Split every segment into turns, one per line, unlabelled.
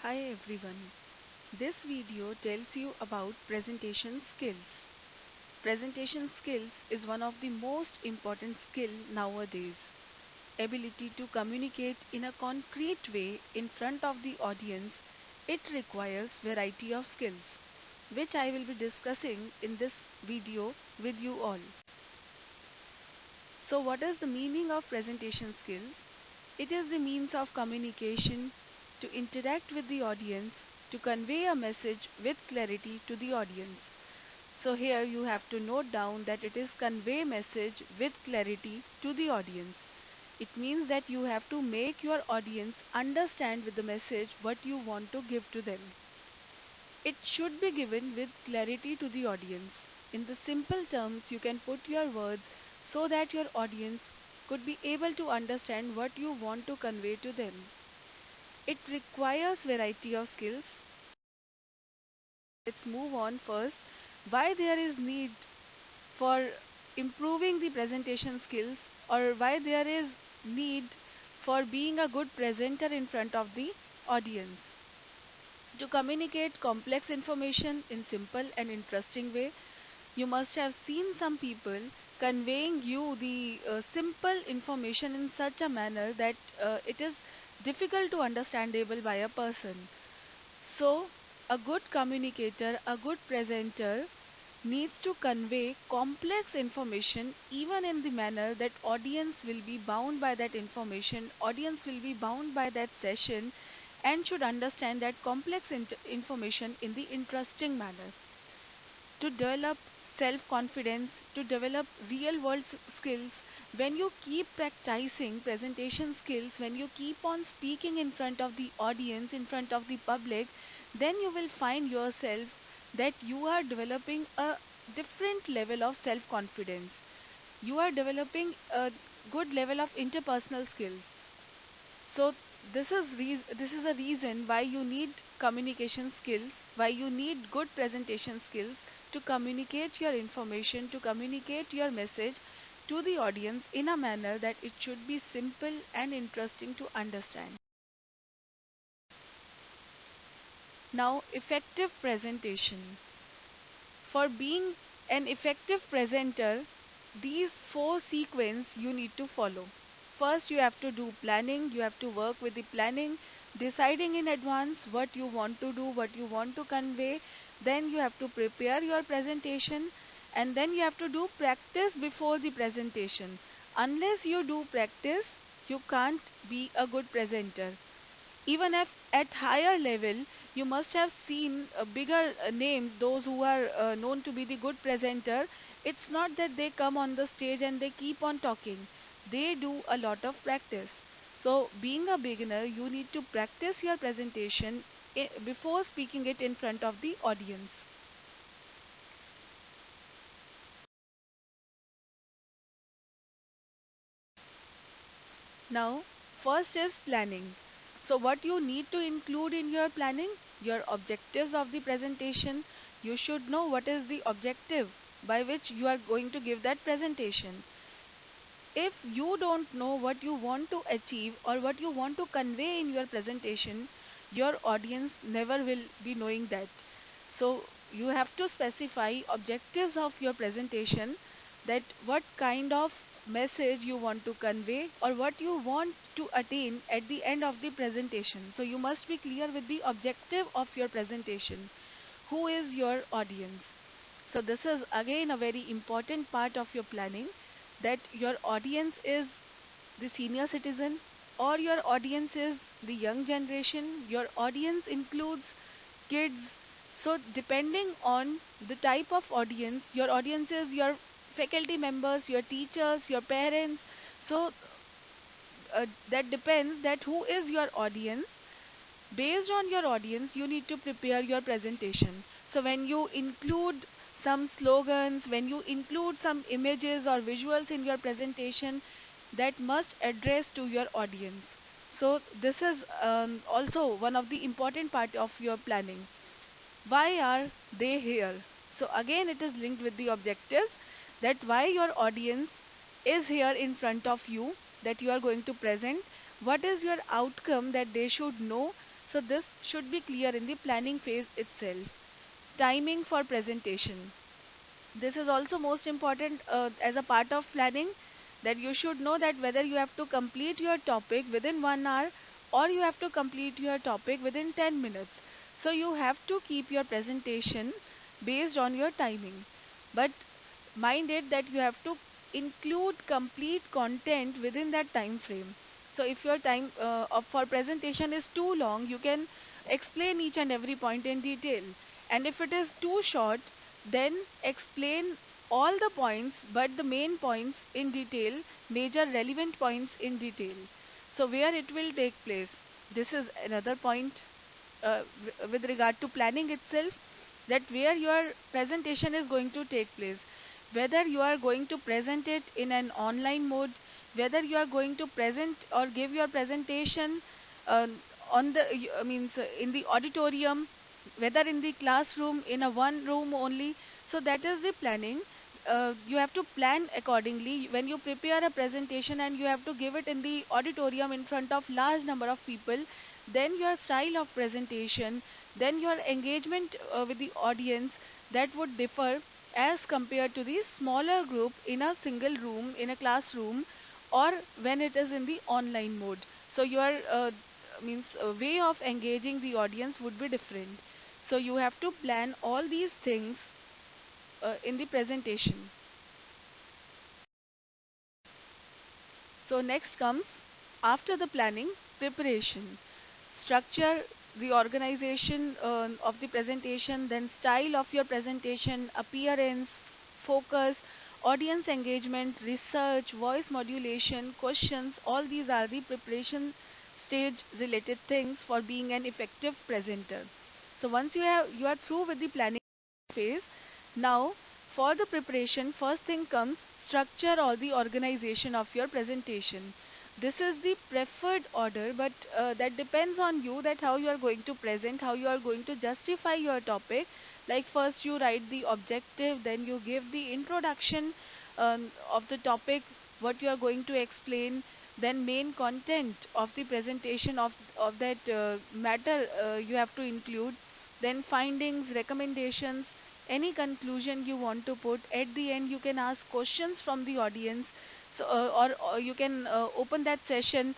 Hi everyone. This video tells you about presentation skills. Presentation skills is one of the most important skill nowadays. Ability to communicate in a concrete way in front of the audience, it requires variety of skills, which I will be discussing in this video with you all. So what is the meaning of presentation skills? It is the means of communication to interact with the audience, to convey a message with clarity to the audience. So here you have to note down that it is convey message with clarity to the audience. It means that you have to make your audience understand with the message what you want to give to them. It should be given with clarity to the audience. In the simple terms, you can put your words so that your audience could be able to understand what you want to convey to them. It requires variety of skills. Let's move on first. Why there is need for improving the presentation skills, or why there is need for being a good presenter in front of the audience. To communicate complex information in simple and interesting way, you must have seen some people conveying you the simple information in such a manner that it is difficult to understandable by a person. So, a good communicator, a good presenter needs to convey complex information even in the manner that audience will be bound by that information, audience will be bound by that session and should understand that complex information in the interesting manner. To develop self confidence, to develop real world skills, when you keep practicing presentation skills, when you keep on speaking in front of the audience, in front of the public, then you will find yourself that you are developing a different level of self confidence. You are developing a good level of interpersonal skills. So this is a reason why you need communication skills, why you need good presentation skills to communicate your information, to communicate your message to the audience in a manner that it should be simple and interesting to understand. Now, effective presentation. For being an effective presenter, these four sequence you need to follow. First, you have to do planning, you have to work with the planning, deciding in advance what you want to do, what you want to convey. Then you have to prepare your presentation, and then you have to do practice before the presentation. Unless you do practice, you can't be a good presenter. Even if at higher level, you must have seen bigger names, those who are known to be the good presenter. It's not that they come on the stage and they keep on talking. They do a lot of practice. So being a beginner, you need to practice your presentation before speaking it in front of the audience. Now, first is planning. So, what you need to include in your planning? Your objectives of the presentation. You should know what is the objective by which you are going to give that presentation. If you don't know what you want to achieve or what you want to convey in your presentation, your audience never will be knowing that. So you have to specify objectives of your presentation, that what kind of message you want to convey or what you want to attain at the end of the presentation. So you must be clear with the objective of your presentation. Who is your audience? So this is again a very important part of your planning, that your audience is the senior citizen or your audience is the young generation, your audience includes kids. So depending on the type of audience, your audience is your faculty members, your teachers, your parents. So that depends that who is your audience. Based on your audience, you need to prepare your presentation. So when you include some slogans, when you include some images or visuals in your presentation, that must address to your audience. So this is also one of the important part of your planning. Why are they here? So again, it is linked with the objectives, that why your audience is here in front of you, that you are going to present. What is your outcome that they should know, So this should be clear in the planning phase itself. Timing for presentation. This is also most important as a part of planning, that you should know that whether you have to complete your topic within 1 hour or you have to complete your topic within 10 minutes. So you have to keep your presentation based on your timing. But mind it that you have to include complete content within that time frame. So if your time for presentation is too long, you can explain each and every point in detail. And if it is too short, then explain all the points, but the main points in detail, major relevant points in detail. So where it will take place. This is another point with regard to planning itself, that where your presentation is going to take place, whether you are going to present it in an online mode, whether you are going to present or give your presentation uh, on the means in the auditorium, whether in the classroom, in a one room only. So that is the planning. You have to plan accordingly when you prepare a presentation and you have to give it in the auditorium in front of large number of people. Then your style of presentation, then your engagement with the audience, that would differ as compared to the smaller group in a single room, in a classroom, or when it is in the online mode. So your way of engaging the audience would be different. So you have to plan all these things in the presentation. So next comes, after the planning, preparation. Structure, the organization of the presentation, then style of your presentation, appearance, focus, audience engagement, research, voice modulation, questions, all these are the preparation stage related things for being an effective presenter. So once you are through with the planning phase, now for the preparation, first thing comes structure or the organization of your presentation. This is the preferred order, but that depends on you, that how you are going to present, how you are going to justify your topic. Like first you write the objective, then you give the introduction of the topic, what you are going to explain, then main content of the presentation of that matter you have to include, then findings, recommendations, any conclusion you want to put. At the end, you can ask questions from the audience, so or you can open that session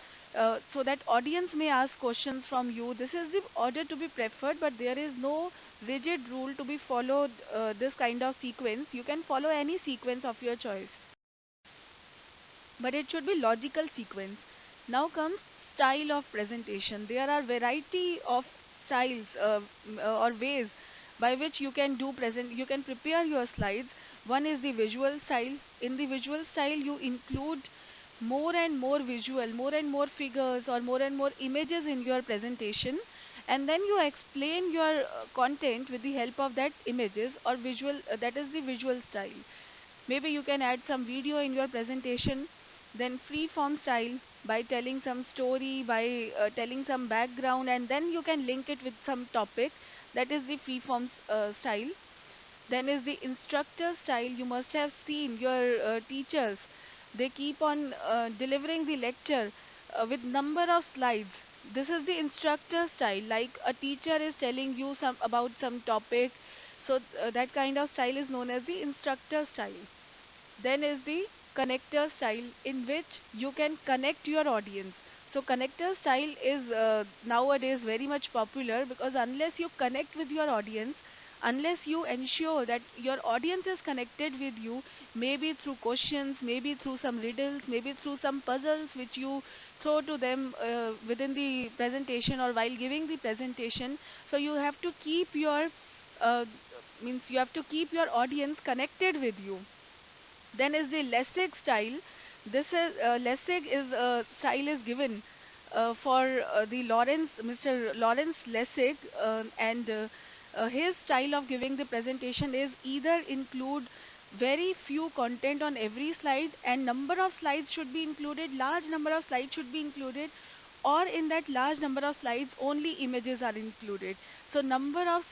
so that audience may ask questions from you. This is the order to be preferred, but there is no rigid rule to be followed. This kind of sequence, you can follow any sequence of your choice, but it should be logical sequence. Now comes style of presentation. There are variety of styles or ways by which you can you can prepare your slides. One is the visual style. In the visual style, you include more and more visual, more and more figures or more and more images in your presentation, and then you explain your content with the help of that images or visual. That is the visual style. Maybe you can add some video in your presentation. Then free form style, by telling some story, by telling some background, and then you can link it with some topic. That is the free form style. Then is the instructor style. You must have seen your teachers. They keep on delivering the lecture with number of slides. This is the instructor style. Like a teacher is telling you some about some topic. So that kind of style is known as the instructor style. Then is the connector style, in which you can connect your audience. So connector style is nowadays very much popular, because unless you connect with your audience, unless you ensure that your audience is connected with you, maybe through questions, maybe through some riddles, maybe through some puzzles which you throw to them within the presentation or while giving the presentation. So you have to keep your uh, you have to keep your audience connected with you. Then is the Lessig style. This is Lessig is style is given for the Lawrence, Mr. Lawrence Lessig, and his style of giving the presentation is either include very few content on every slide, and number of slides should be included, large number of slides should be included, or in that large number of slides only images are included. So number of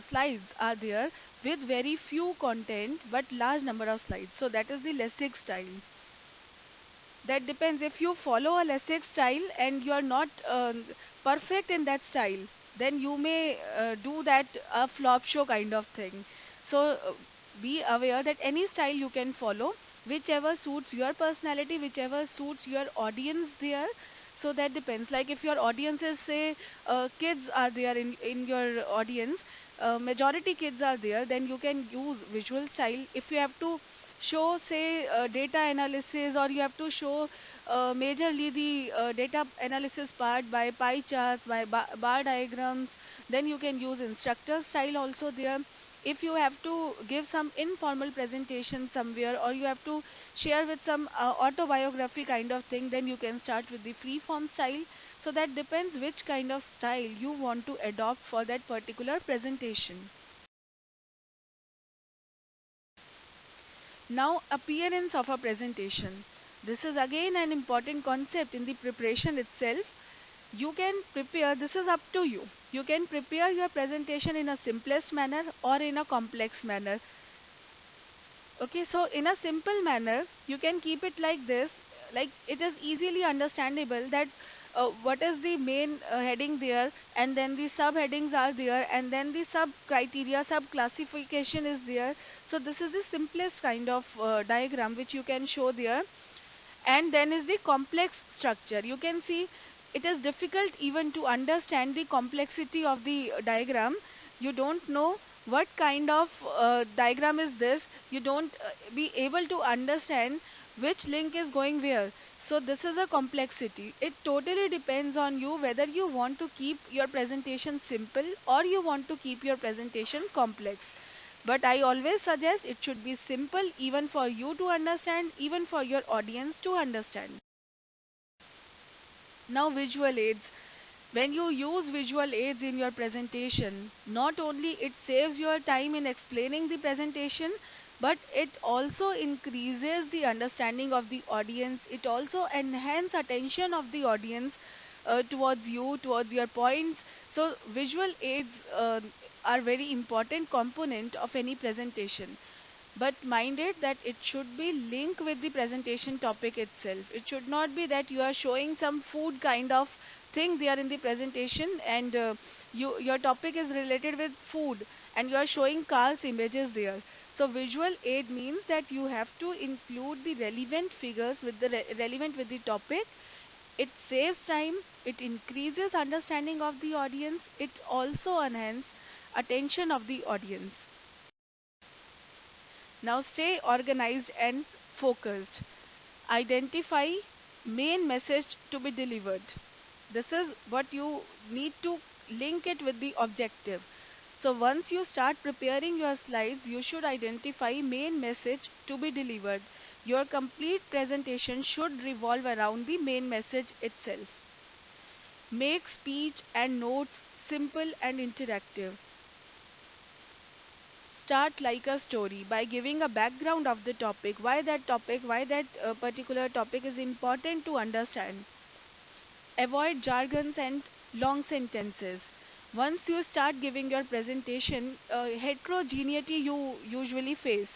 slides are there with very few content but large number of slides. So that is the Lessig style. That depends. If you follow a LASIK style and you are not perfect in that style, then you may do that a flop show kind of thing. So be aware that any style you can follow, whichever suits your personality, whichever suits your audience there. So that depends. Like if your audience is, say, kids are there in your audience, majority kids are there, then you can use visual style. If you have to show, say, data analysis, or you have to show majorly the data analysis part by pie charts, by bar diagrams, then you can use instructor style also there. If you have to give some informal presentation somewhere, or you have to share with some autobiography kind of thing, then you can start with the free form style. So that depends which kind of style you want to adopt for that particular presentation. Now, appearance of a presentation. This is again an important concept in the preparation itself. You can prepare, this is up to you. You can prepare your presentation in a simplest manner or in a complex manner. Okay, so in a simple manner, you can keep it like this. Like it is easily understandable that what is the main heading there, and then the subheadings are there, and then the sub criteria, sub classification is there. So this is the simplest kind of diagram which you can show there. And then is the complex structure. You can see it is difficult even to understand the complexity of the diagram. You don't know what kind of diagram is this. You don't be able to understand which link is going where. So this is a complexity. It totally depends on you whether you want to keep your presentation simple or you want to keep your presentation complex. But I always suggest it should be simple even for you to understand, even for your audience to understand. Now, visual aids. When you use visual aids in your presentation, not only it saves your time in explaining the presentation, but it also increases the understanding of the audience. It also enhances attention of the audience towards you, towards your points. So visual aids are very important component of any presentation. But mind it that it should be linked with the presentation topic itself. It should not be that you are showing some food kind of thing there in the presentation, and your topic is related with food and you are showing cars images there. So visual aid means that you have to include the relevant figures with the relevant with the topic. It saves time, it increases understanding of the audience, it also enhances attention of the audience. Now stay organized and focused. Identify main message to be delivered. This is what you need to link it with the objective. So once you start preparing your slides, you should identify main message to be delivered. Your complete presentation should revolve around the main message itself. Make speech and notes simple and interactive. Start like a story by giving a background of the topic, why that particular topic is important to understand. Avoid jargons and long sentences. Once you start giving your presentation, heterogeneity you usually face.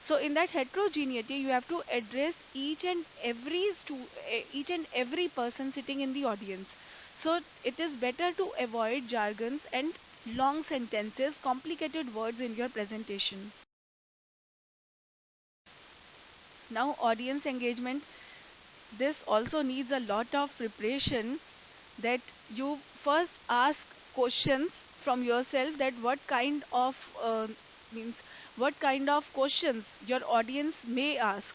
So in that heterogeneity, you have to address each and every person sitting in the audience. So it is better to avoid jargons and long sentences, complicated words in your presentation. Now, audience engagement. This also needs a lot of preparation, that you first ask questions from yourself, that what kind of means what kind of questions your audience may ask.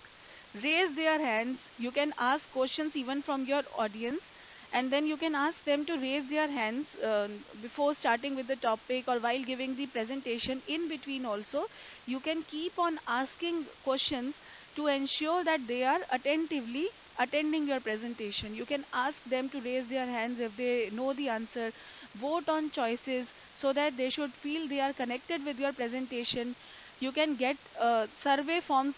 Raise their hands. You can ask questions even from your audience, and then you can ask them to raise their hands before starting with the topic or while giving the presentation. In between also, you can keep on asking questions to ensure that they are attentively attending your presentation. You can ask them to raise their hands if they know the answer. Vote on choices so that they should feel they are connected with your presentation. You can get survey forms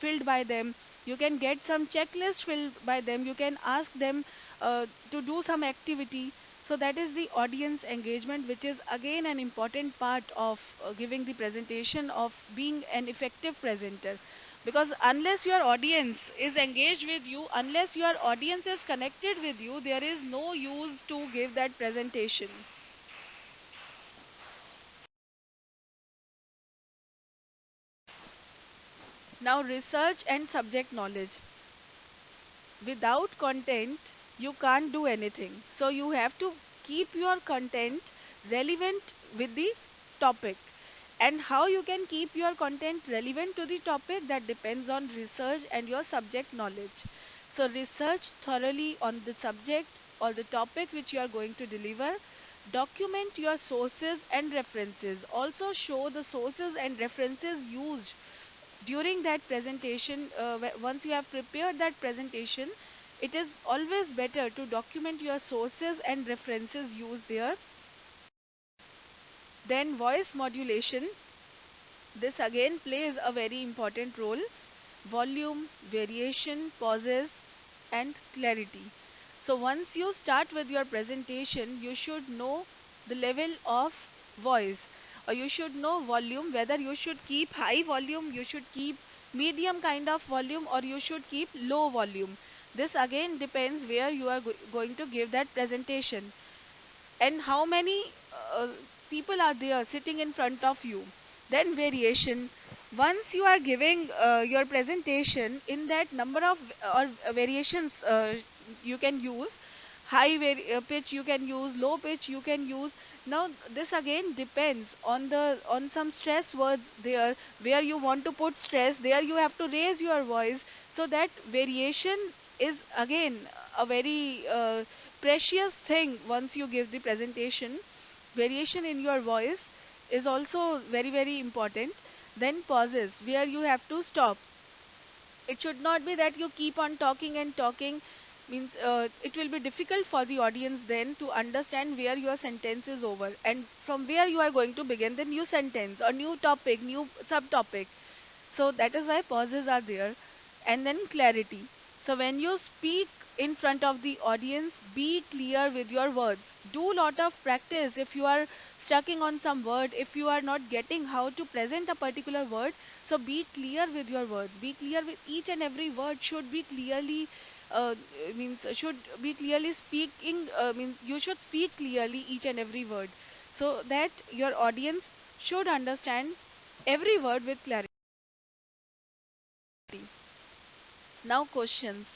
filled by them. You can get some checklist filled by them. You can ask them to do some activity. So that is the audience engagement, which is again an important part of giving the presentation, of being an effective presenter. Because unless your audience is engaged with you, unless your audience is connected with you, there is no use to give that presentation. Now, research and subject knowledge. Without content, you can't do anything. So, you have to keep your content relevant with the topic. And how you can keep your content relevant to the topic, that depends on research and your subject knowledge. So, research thoroughly on the subject or the topic which you are going to deliver. Document your sources and references. Also, show the sources and references used during that presentation. Once you have prepared that presentation, it is always better to document your sources and references used there. Then voice modulation, this again plays a very important role. Volume, variation, pauses, and clarity. So once you start with your presentation, you should know the level of voice, or you should know volume, whether you should keep high volume, you should keep medium kind of volume, or you should keep low volume. This again depends where you are going to give that presentation, and how many uh, people are there sitting in front of you. Then variation. Once you are giving your presentation, in that number of variations you can use. High pitch you can use, low pitch you can use. Now this again depends on the on some stress words there, where you want to put stress, there you have to raise your voice. So that variation is again a very precious thing. Once you give the presentation, variation in your voice is also very very important. Then pauses, where you have to stop. It should not be that you keep on talking and talking, means it will be difficult for the audience then to understand where your sentence is over and from where you are going to begin the new sentence or new topic, new subtopic. So that is why pauses are there. And then clarity. So when you speak in front of the audience, be clear with your words. Do lot of practice. If you are stucking on some word, if you are not getting how to present a particular word, so be clear with your words. Be clear with each and every word should be clearly means should be clearly speaking, means you should speak clearly each and every word, so that your audience should understand every word with clarity. Now questions.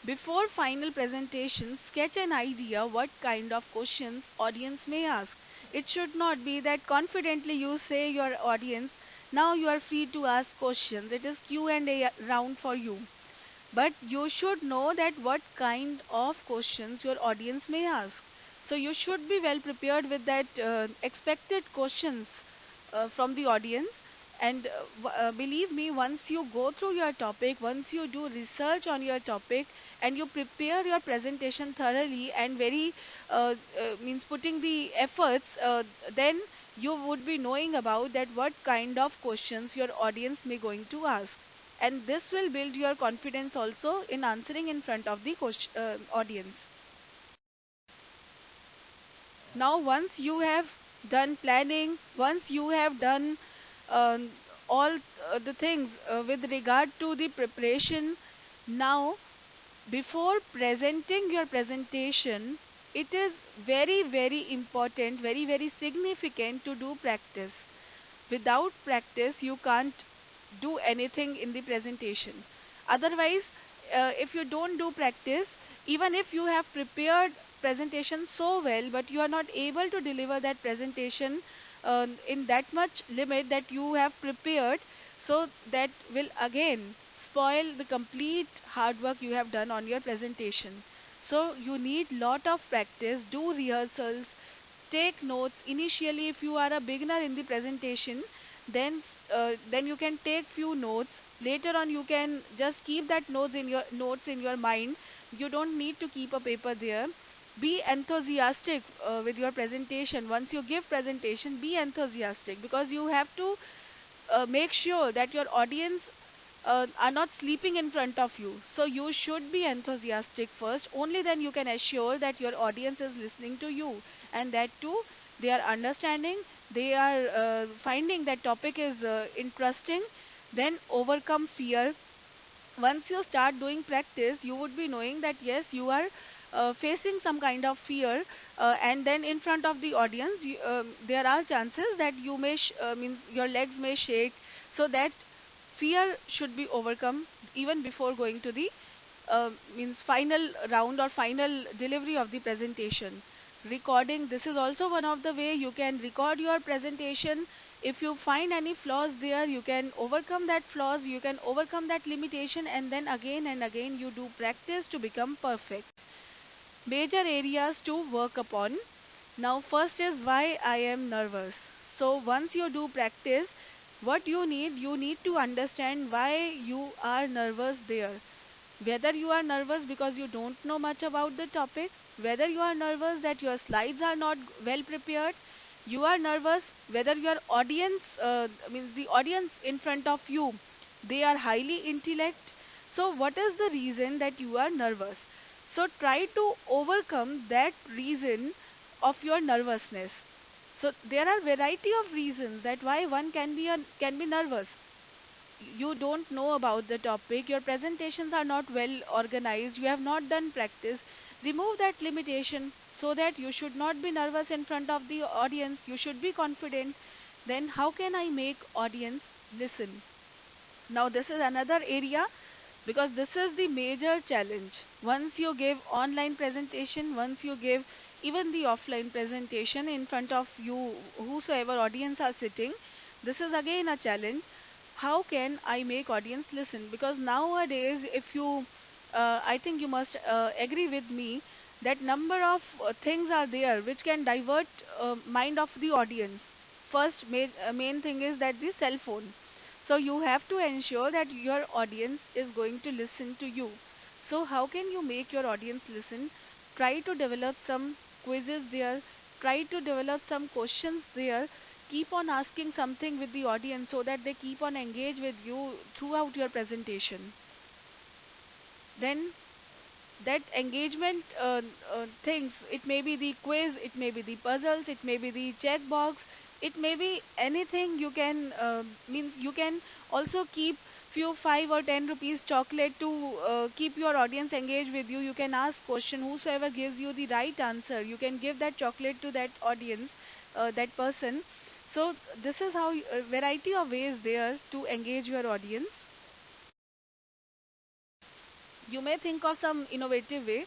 Before final presentation, sketch an idea what kind of questions audience may ask. It should not be that confidently you say your audience, now you are free to ask questions. It is Q&A round for you. But you should know that what kind of questions your audience may ask. So you should be well prepared with that expected questions from the audience. And believe me, once you go through your topic, once you do research on your topic, and you prepare your presentation thoroughly and very means putting the efforts, then you would be knowing about that what kind of questions your audience may going to ask, and this will build your confidence also in answering in front of the audience. Now once you have done planning, once you have done um, all the things with regard to the preparation, now before presenting your presentation, it is very very important, very very significant to do practice. Without practice you can't do anything in the presentation. Otherwise, if you don't do practice, even if you have prepared presentation so well, but you are not able to deliver that presentation in that much limit that you have prepared, so that will again spoil the complete hard work you have done on your presentation. So you need lot of practice, do rehearsals, take notes initially. If you are a beginner in the presentation, then you can take few notes. Later on you can just keep that notes in your mind. You don't need to keep a paper there. Be enthusiastic with your presentation. Once you give presentation, be enthusiastic, because you have to make sure that your audience are not sleeping in front of you. So you should be enthusiastic first. Only then you can assure that your audience is listening to you, and that too they are understanding. They are finding that topic is interesting. Then overcome fear. Once you start doing practice, you would be knowing that yes, you are facing some kind of fear, and then in front of the audience, there are chances that you may means your legs may shake, so that fear should be overcome even before going to the means final round or final delivery of the presentation. Recording, this is also one of the way you can record your presentation. If you find any flaws there, you can overcome that flaws, you can overcome that limitation, and then again and again you do practice to become perfect. Major areas to work upon. Now, first is why I am nervous. So, once you do practice, what you need to understand why you are nervous there. Whether you are nervous because you don't know much about the topic, whether you are nervous that your slides are not well prepared, you are nervous whether your audience, means the audience in front of you, they are highly intellect. So, what is the reason that you are nervous? So, try to overcome that reason of your nervousness. So, there are variety of reasons that why one can be nervous. You don't know about the topic, your presentations are not well organized, you have not done practice. Remove that limitation so that you should not be nervous in front of the audience, you should be confident. Then, how can I make audience listen? Now, this is another area because this is the major challenge. Once you give online presentation, once you give even the offline presentation in front of you, whosoever audience are sitting, this is again a challenge. How can I make audience listen? Because nowadays, if you, I think you must agree with me that number of things are there which can divert mind of the audience. First, main thing is that the cell phone. So you have to ensure that your audience is going to listen to you. So how can you make your audience listen? Try to develop some quizzes there. Try to develop some questions there. Keep on asking something with the audience so that they keep on engage with you throughout your presentation. Then that engagement things, it may be the quiz, it may be the puzzles, it may be the check box, it may be anything. You can means you can also keep few 5 or 10 rupees chocolate to keep your audience engaged with you. You can ask question, whosoever gives you the right answer, you can give that chocolate to that audience, that person. So this is how variety of ways there to engage your audience. You may think of some innovative way.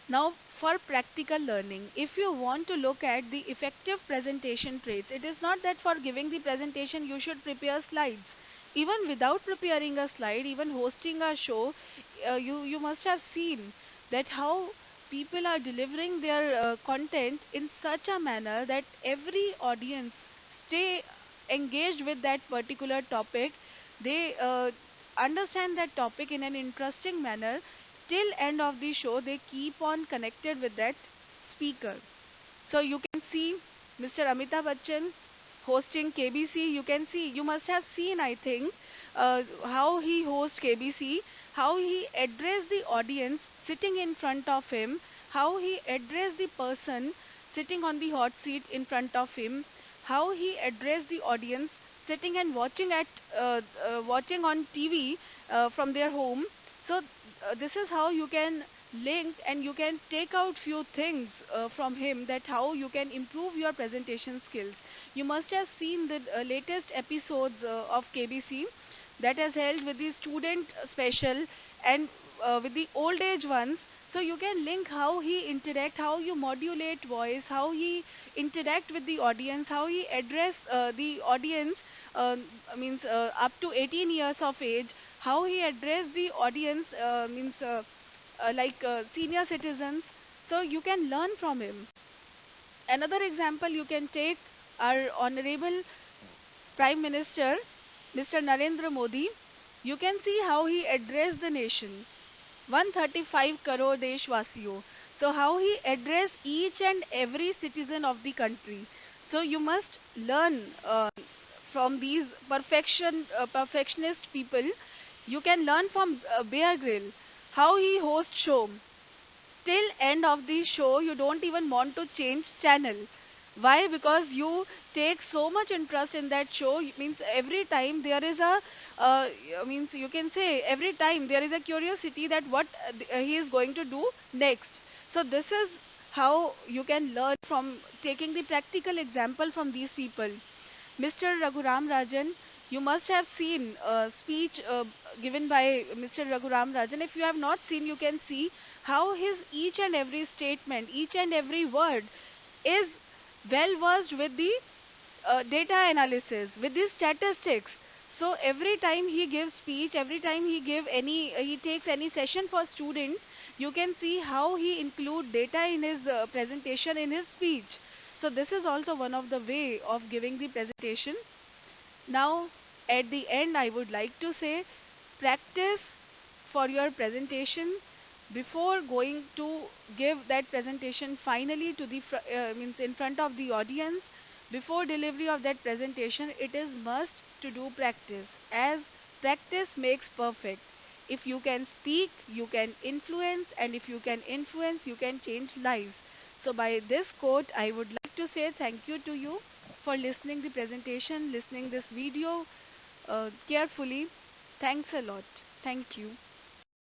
Now, for practical learning, if you want to look at the effective presentation traits, it is not that for giving the presentation you should prepare slides. Even without preparing a slide, even hosting a show, you must have seen that how people are delivering their content in such a manner that every audience stay engaged with that particular topic. They understand that topic in an interesting manner. Till end of the show, they keep on connected with that speaker. So you can see Mr. Amitabh Bachchan hosting KBC. You can see, you must have seen, I think, how he hosts KBC, how he addressed the audience sitting in front of him, how he addressed the person sitting on the hot seat in front of him, how he addressed the audience sitting and watching watching on TV from their home. So this is how you can link and you can take out few things from him, that how you can improve your presentation skills. You must have seen the latest episodes of KBC that has held with the student special and with the old age ones. So you can link how he interact, how you modulate voice, how he interact with the audience, how he address the audience, uh, means up to 18 years of age, how he address the audience, means like senior citizens. So you can learn from him. Another example you can take our honorable Prime Minister, Mr. Narendra Modi. You can see how he addressed the nation. 135 crore Deshwasiyo. So how he addressed each and every citizen of the country. So you must learn from these perfectionist people. You can learn from Bear Grylls how he hosts show. Till end of the show, you don't even want to change channel. Why? Because you take so much interest in that show. It means every time there is a, uh, means you can say every time there is a curiosity that what he is going to do next. So this is how you can learn from taking the practical example from these people. Mr. Raghuram Rajan, you must have seen a speech given by Mr. Raghuram Rajan. If you have not seen, you can see how his each and every statement, each and every word is well versed with the data analysis, with the statistics. So every time he gives speech, every time he takes any session for students, you can see how he include data in his presentation, in his speech. So this is also one of the way of giving the presentation. Now, at the end, I would like to say, practice for your presentation before going to give that presentation finally to the means in front of the audience. Before delivery of that presentation, it is must to do practice, as practice makes perfect. If you can speak, you can influence, and if you can influence, you can change lives. So by this quote, I would like to say thank you to you for listening the presentation, listening this video carefully. Thanks a lot. Thank you.